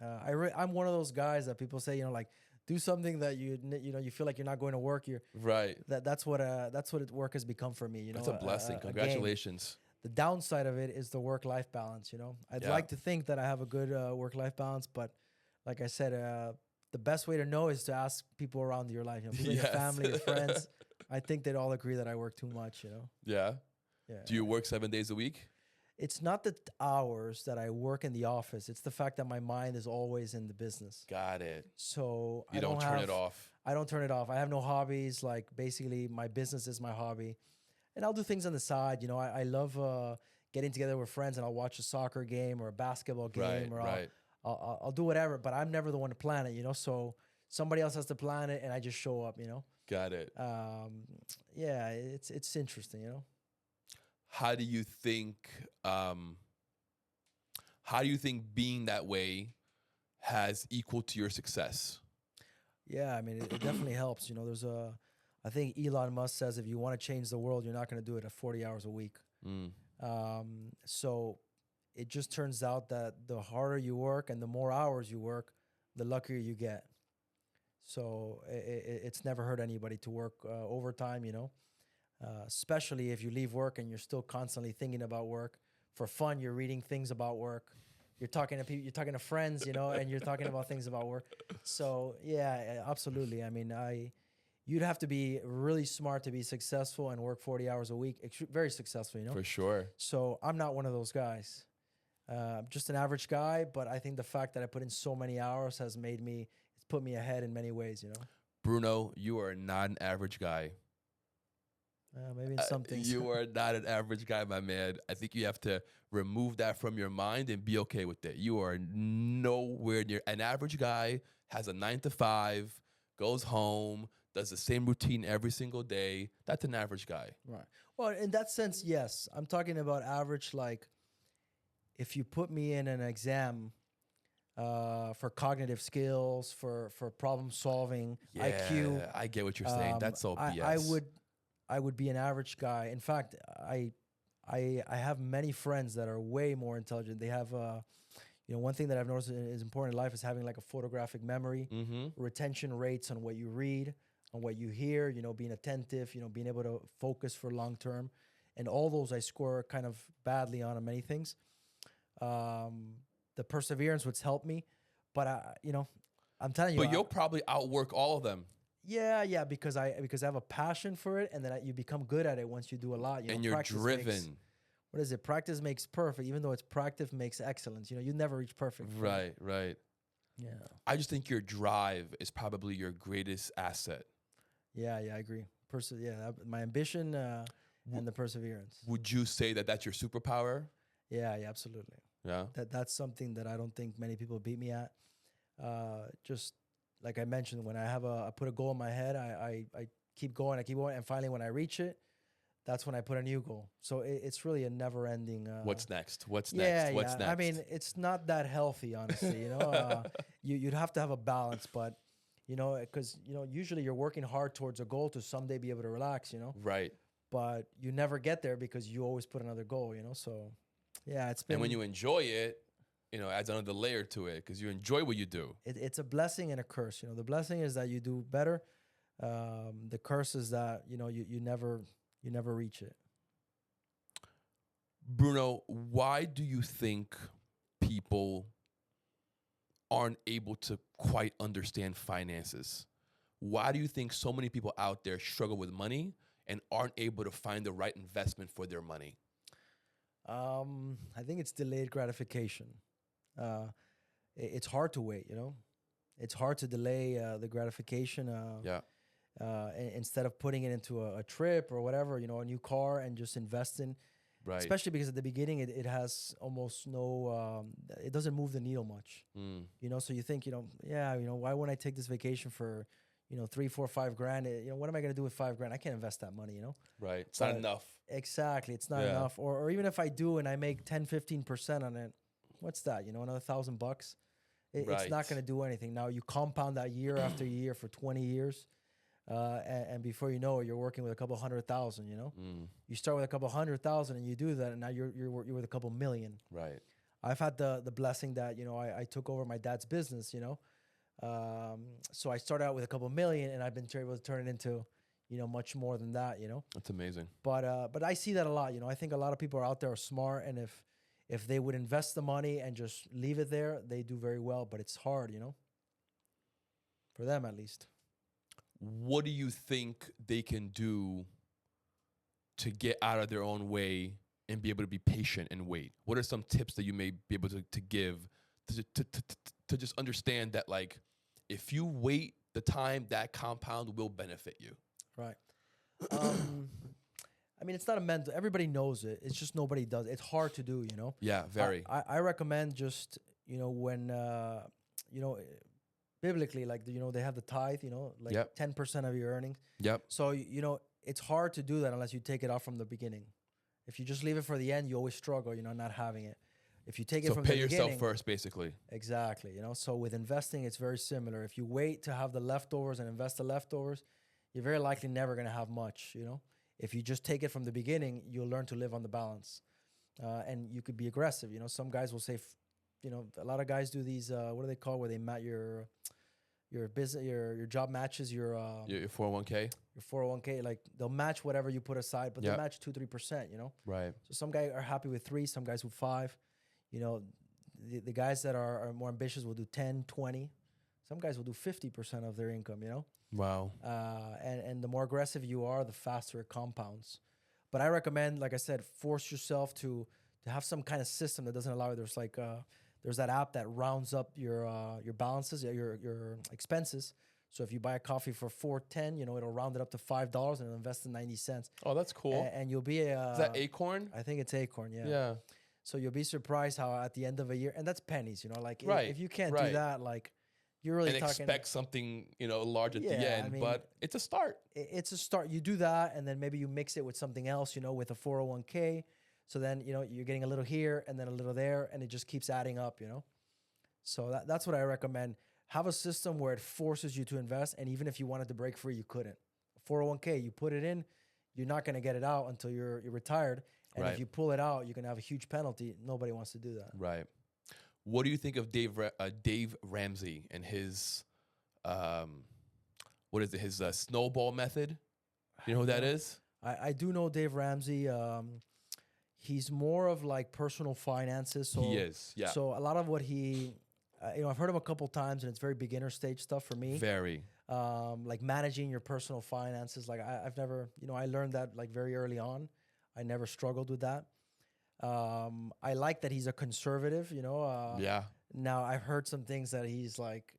I'm one of those guys that people say, you know, like do something that you know you feel like you're not going to work. Right. That's what work has become for me. You know, That's a blessing. Congratulations. The downside of it is the work-life balance. You know, I'd like to think that I have a good work-life balance, but like I said, the best way to know is to ask people around your life, you know, people in your family, your friends. I think they'd all agree that I work too much. You know. Yeah. Yeah. Do you work 7 days a week? It's not the hours that I work in the office. It's the fact that my mind is always in the business. Got it. So You don't turn it off. I don't turn it off. I have no hobbies. Like basically, my business is my hobby. And I'll do things on the side. You know, I love getting together with friends and I'll watch a soccer game or a basketball game I'll do whatever. But I'm never the one to plan it, you know. So somebody else has to plan it and I just show up, you know. Got it. Yeah, it's interesting, you know. How do you think being that way has equal to your success? Yeah, I mean, it definitely helps. You know, I think Elon Musk says if you want to change the world, you're not going to do it at 40 hours a week. So it just turns out that the harder you work and the more hours you work, the luckier you get. So it's never hurt anybody to work overtime, you know, especially if you leave work and you're still constantly thinking about work. For fun, you're reading things about work. You're talking to people, you're talking to friends, you know, and you're talking about things about work. So yeah, absolutely. I mean, you'd have to be really smart to be successful and work 40 hours a week. Very successful, you know? For sure. So I'm not one of those guys. I'm just an average guy, but I think the fact that I put in so many hours has put me ahead in many ways, you know? Bruno, you are not an average guy. Maybe in some things. You are not an average guy, my man. I think you have to remove that from your mind and be okay with it. You are nowhere near. An average guy has a 9 to 5, goes home, does the same routine every single day. That's an average guy. Right. Well, in that sense, yes. I'm talking about average, like if you put me in an exam for cognitive skills, for problem solving, IQ, I get what you're saying. That's so BS. I would be an average guy. In fact, I have many friends that are way more intelligent. They have one thing that I've noticed is important in life is having like a photographic memory, retention rates on what you read, on what you hear, being attentive, being able to focus for long term. And all those I score kind of badly on many things. The perseverance would help me, but I'm telling you. But you'll probably outwork all of them. Yeah, because I have a passion for it, and then you become good at it once you do a lot. And you're driven. What is it? Practice makes perfect, even though it's practice makes excellence. You never reach perfect. Right. Yeah. I just think your drive is probably your greatest asset. Yeah, I agree. My ambition and the perseverance. Would you say that that's your superpower? Yeah, absolutely. Yeah. That's something that I don't think many people beat me at. Just like I mentioned, when I put a goal in my head, I keep going, and finally when I reach it, that's when I put a new goal. So it's really a never-ending. What's next? What's next? What's next? I mean, it's not that healthy, honestly. You'd have to have a balance, but because usually you're working hard towards a goal to someday be able to relax. Right. But you never get there because you always put another goal. So yeah, it's been. And when you enjoy it, adds another layer to it because you enjoy what you do. It's a blessing and a curse. The blessing is that you do better. The curse is that you never reach it. Bruno, why do you think people aren't able to quite understand finances? Why do you think so many people out there struggle with money and aren't able to find the right investment for their money? I think it's delayed gratification. It's hard to wait, It's hard to delay the gratification. Instead of putting it into a trip or whatever, a new car and just investing. Right. Especially because at the beginning it has almost no, it doesn't move the needle much. So you think, why wouldn't I take this vacation for, 3, 4, 5 grand? What am I going to do with 5 grand? I can't invest that money, Right. It's not enough. Exactly. It's not enough. Or even if I do and I make 10, 15% on it, what's that? Another $1,000. It's not going to do anything. Now you compound that year after year for 20 years. And before you know it, you're working with a couple 100,000. You start with a couple 100,000 and you do that, and now you're with a couple million. Right. I've had the blessing that I took over my dad's business. So I started out with a couple million, and I've been able to turn it into much more than that. That's amazing. But I see that a lot. I think a lot of people out there are smart, and if they would invest the money and just leave it there, they do very well. But it's hard, for them at least. What do you think they can do to get out of their own way and be able to be patient and wait? What are some tips that you may be able to give to just understand that, like, if you wait the time, that compound will benefit you? Right. I mean, it's not a mental. Everybody knows it. It's just nobody does. It's hard to do, Yeah, very. I recommend just, when, biblically, like, they have the tithe, like 10% of your earnings. Yep. So, it's hard to do that unless you take it out from the beginning. If you just leave it for the end, you always struggle, not having it. If you take it from the beginning. So pay yourself first, basically. Exactly. So with investing, it's very similar. If you wait to have the leftovers and invest the leftovers, you're very likely never going to have much, If you just take it from the beginning, you'll learn to live on the balance. And you could be aggressive. Some guys will say, a lot of guys do these, what do they call, where they match your business, your job matches your 401k. Your 401k, like they'll match whatever you put aside, but they'll match 2-3%. Right. So some guys are happy with 3, some guys with 5. The guys that are more ambitious will do 10, 20. Some guys will do 50% of their income. Wow. And the more aggressive you are, the faster it compounds. But I recommend, like I said, force yourself to have some kind of system that doesn't allow you. There's like there's that app that rounds up your balances, your expenses. So if you buy a coffee for $4.10, it'll round it up to $5 and it'll invest in 90 cents. Oh, that's cool. And you'll be is that Acorn? I think it's Acorn. Yeah. Yeah. So you'll be surprised how at the end of a year, and that's pennies. Like if you can't do that, like you're really talking. Expect something large at the end, I mean, but it's a start. It's a start. You do that, and then maybe you mix it with something else. With a 401k. So then, you're getting a little here and then a little there, and it just keeps adding up. So that's what I recommend. Have a system where it forces you to invest, and even if you wanted to break free, you couldn't. 401k, you put it in, you're not going to get it out until you're retired. And if you pull it out, you're going to have a huge penalty. Nobody wants to do that. Right. What do you think of Dave Ramsey and his, what is it, his snowball method? You know who that is? I do know Dave Ramsey. He's more of like personal finances. So He is, yeah. So a lot of what he, I've heard him a couple times, and it's very beginner stage stuff for me. Very. Like managing your personal finances. Like I've never, I learned that like very early on. I never struggled with that. I like that he's a conservative, Yeah. Now I've heard some things that he's like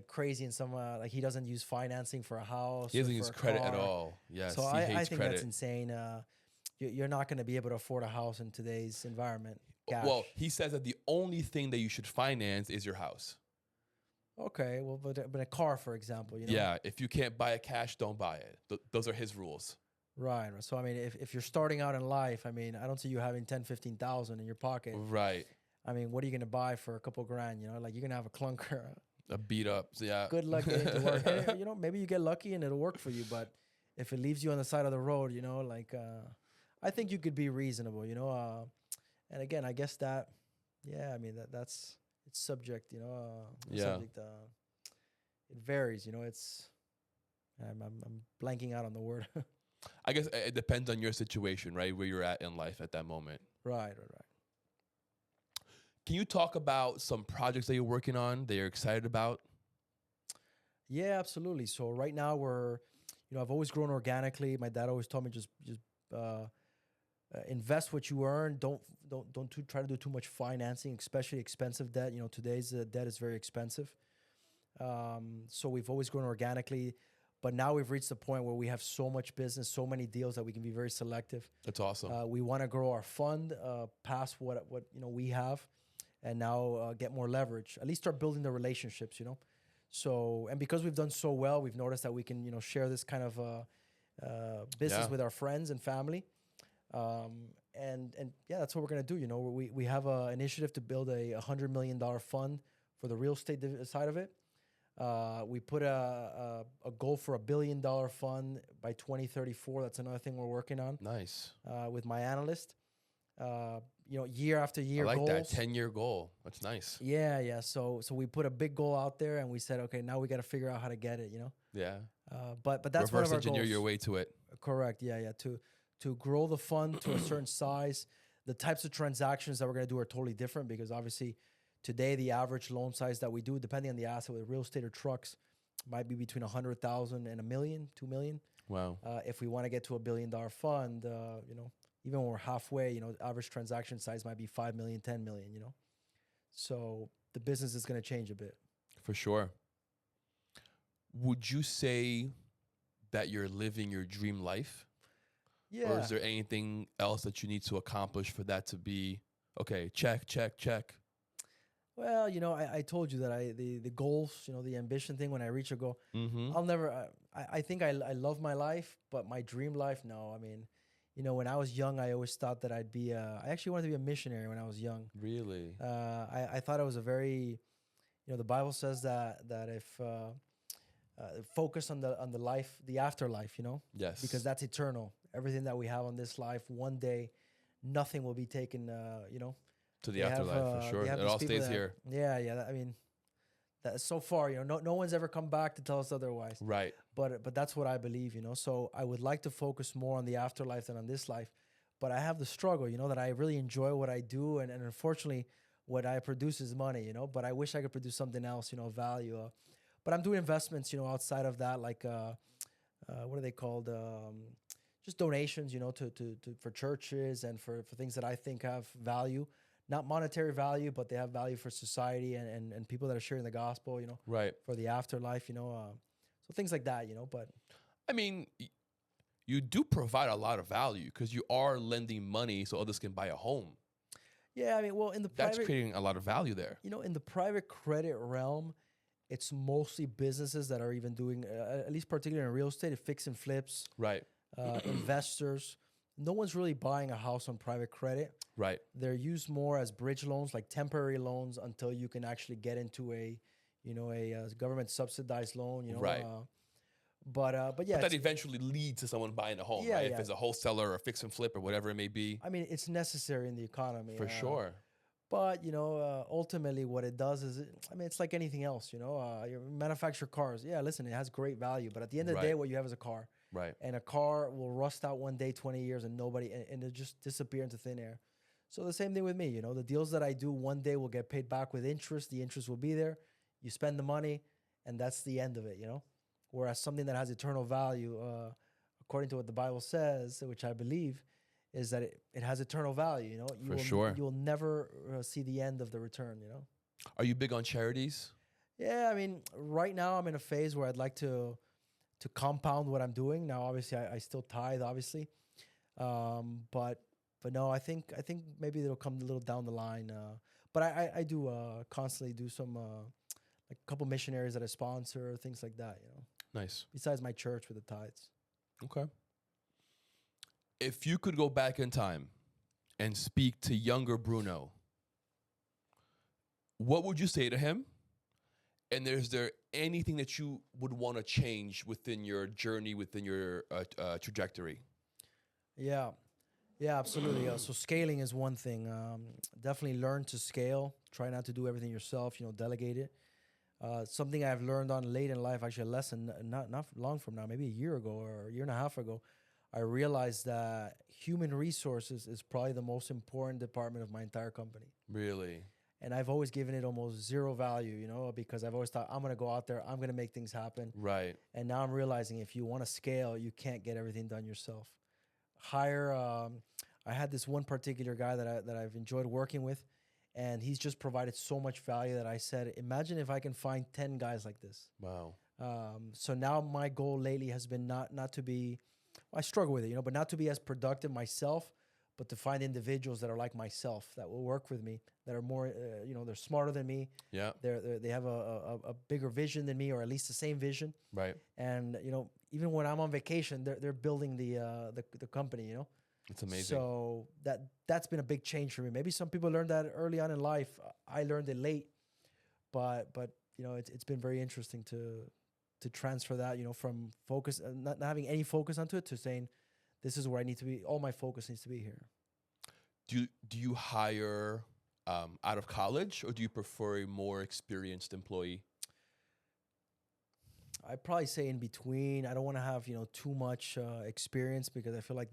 crazy in some, like he doesn't use financing for a house. He doesn't or use for a credit at car. all. Yes, So he I hates think credit. that's insane. You're not going to be able to afford a house in today's environment. Cash. Well, he says that the only thing that you should finance is your house. Okay, well, but a car, for example, Yeah, if you can't buy it cash, don't buy it. Those are his rules. Right. So, I mean, if you're starting out in life, I mean, I don't see you having 10, 15,000 in your pocket. Right. I mean, what are you going to buy for a couple grand? Like you're going to have a clunker. A beat up. Yeah. Good luck getting to work. And, maybe you get lucky and it'll work for you. But if it leaves you on the side of the road, I think you could be reasonable, and again, I guess that, I mean, that's, it's subject, subject, it varies, I'm blanking out on the word. I guess it depends on your situation, right? Where you're at in life at that moment. Right. Can you talk about some projects that you're working on that you're excited about? Yeah, absolutely. So right now we're, I've always grown organically. My dad always told me just invest what you earn. Don't try to do too much financing, especially expensive debt. Today's debt is very expensive. So we've always grown organically, but now we've reached the point where we have so much business, so many deals that we can be very selective. That's awesome. We want to grow our fund past what we have, and now get more leverage. At least start building the relationships. So, and because we've done so well, we've noticed that we can share this kind of business with our friends and family. And that's what we're gonna do. We have an initiative to build a $100 million fund for the real estate side of it. We put a goal for $1 billion fund by 2034. That's another thing we're working on. Nice. With my analyst. Year after year. I like goals. that 10-year goal. That's nice. Yeah. So we put a big goal out there, and we said, okay, now we got to figure out how to get it. Yeah. But that's reverse one of our engineer goals. your way to it. Correct. Yeah. To grow the fund to a certain size. The types of transactions that we're going to do are totally different, because obviously today the average loan size that we do, depending on the asset, with real estate or trucks, might be between 100,000 and $1 million, 2 million. Wow. If we want to get to $1 billion fund, even when we're halfway, average transaction size might be 5 million, 10 million. So the business is going to change a bit. For sure. Would you say that you're living your dream life? Yeah. Or is there anything else that you need to accomplish for that to be, okay, check? Well, I told you that the goals, the ambition thing, when I reach a goal, I'll never, I think I love my life, but my dream life, no. I mean, when I was young, I always thought that I actually wanted to be a missionary when I was young. Really? I thought it was a very, the Bible says that if, focus on the life, the afterlife, Yes. because that's eternal. Everything that we have on this life, one day, nothing will be taken, to the afterlife, for sure. It all stays here. Yeah. I mean, that so far, no one's ever come back to tell us otherwise. Right. But that's what I believe, So I would like to focus more on the afterlife than on this life. But I have the struggle, that I really enjoy what I do, and unfortunately, what I produce is money, But I wish I could produce something else, value. But I'm doing investments, outside of that, like what are they called? Just donations, for churches and for things that I think have value. Not monetary value, but they have value for society and people that are sharing the gospel, Right. for the afterlife, so things like that, but. I mean, you do provide a lot of value because you are lending money so others can buy a home. Yeah, I mean, well, in the That's private, creating a lot of value there. in the private credit realm, it's mostly businesses that are even doing, at least particularly in real estate, fix and flips, Right. investors. no one's really buying a house on private credit. Right. They're used more as bridge loans, like temporary loans, until you can actually get into a government subsidized loan. Right. But yeah, But that eventually leads to someone buying a home, Yeah, right? yeah. If it's a wholesaler or a fix and flip or whatever it may be. I mean, it's necessary in the economy For sure. But ultimately, what it does is, it's like anything else. You manufacture cars. Yeah, listen, it has great value, but at the end of the day, Right. what you have is a car. Right. And a car will rust out one day, 20 years, and it'll just disappear into thin air. So the same thing with me. The deals that I do one day will get paid back with interest. The interest will be there. You spend the money, and that's the end of it. Whereas something that has eternal value, according to what the Bible says, which I believe, is that it has eternal value. For sure. You will never see the end of the return. Are you big on charities? Yeah, right now I'm in a phase where I'd like to compound what I'm doing. Now, obviously, I still tithe, obviously, but no, I think maybe it'll come a little down the line. But I do constantly do some like a couple missionaries that I sponsor, things like that. Nice. Besides my church with the tithes. Okay. If you could go back in time and speak to younger Bruno, what would you say to him? And is there anything that you would want to change within your journey, within your trajectory? Yeah, absolutely. So scaling is one thing. Definitely learn to scale. Try not to do everything yourself. Delegate it. Something I've learned on late in life, actually a lesson not long from now, maybe a year ago or a year and a half ago, I realized that human resources is probably the most important department of my entire company. Really? And I've always given it almost zero value, because I've always thought I'm going to go out there, I'm going to make things happen. Right. And now I'm realizing if you want to scale, you can't get everything done yourself. I had this one particular guy that I've enjoyed working with, and he's just provided so much value that I said, imagine if I can find 10 guys like this. Wow. So now my goal lately has been not to be, I struggle with it, but not to be as productive myself, but to find individuals that are like myself that will work with me, that are more, they're smarter than me. Yeah. They have a bigger vision than me, or at least the same vision. Right. And even when I'm on vacation, they're building the company. It's amazing. So that's been a big change for me. Maybe some people learned that early on in life. I learned it late, but it's been very interesting to transfer that from focus, not having any focus onto it, to saying, this is where I need to be. All my focus needs to be here. Do you hire out of college, or do you prefer a more experienced employee? I probably say in between. I don't want to have too much experience, because I feel like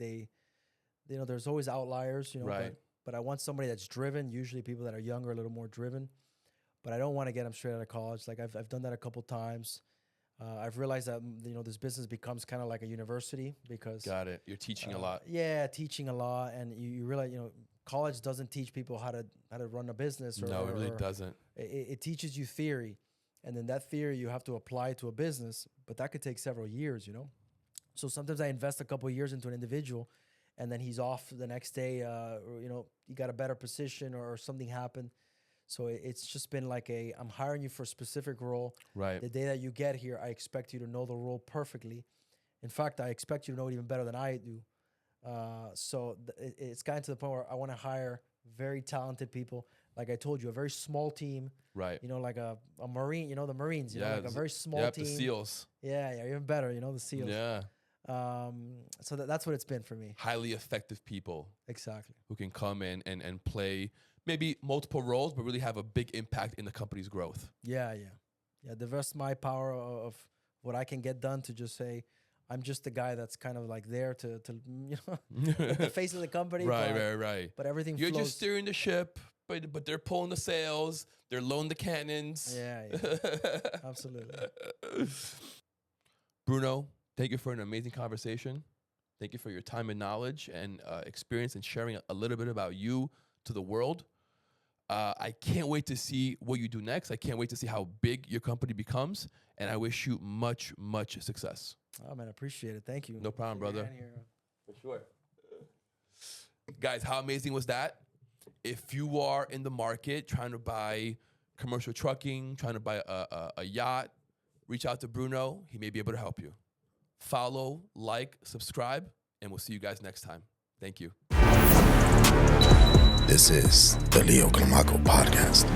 there's always outliers. Right. But I want somebody that's driven. Usually people that are younger, a little more driven. But I don't want to get them straight out of college. Like I've done that a couple times. I've realized that this business becomes kind of like a university, because Got it. You're teaching a lot. Yeah, teaching a lot, and you realize college doesn't teach people how to run a business. No, it really doesn't. It teaches you theory, and then that theory you have to apply to a business, but that could take several years. So sometimes I invest a couple of years into an individual, and then he's off the next day. He got a better position or something happened. So it's just been like I'm hiring you for a specific role. Right. The day that you get here, I expect you to know the role perfectly. In fact, I expect you to know it even better than I do. So it's gotten to the point where I want to hire very talented people. Like I told you, a very small team. Right. Like a Marine, the Marines, like a very small team. The SEALs. Yeah, even better, the SEALs. Yeah. So that's what it's been for me. Highly effective people. Exactly. Who can come in and play maybe multiple roles, but really have a big impact in the company's growth. Yeah. Divest my power of what I can get done to just say, I'm just the guy that's kind of like there to the face of the company. Right. But everything You're flows. just steering the ship, but they're pulling the sails. They're loading the cannons. Yeah. Absolutely. Bruno, thank you for an amazing conversation. Thank you for your time and knowledge and experience, and sharing a little bit about you to the world. I can't wait to see what you do next. I can't wait to see how big your company becomes. And I wish you much, much success. Oh, man, I appreciate it. Thank you. No problem, brother. Here. For sure. Guys, how amazing was that? If you are in the market trying to buy commercial trucking, trying to buy a yacht, reach out to Bruno. He may be able to help you. Follow, like, subscribe, and we'll see you guys next time. Thank you. This is the Leo Clamaco Podcast.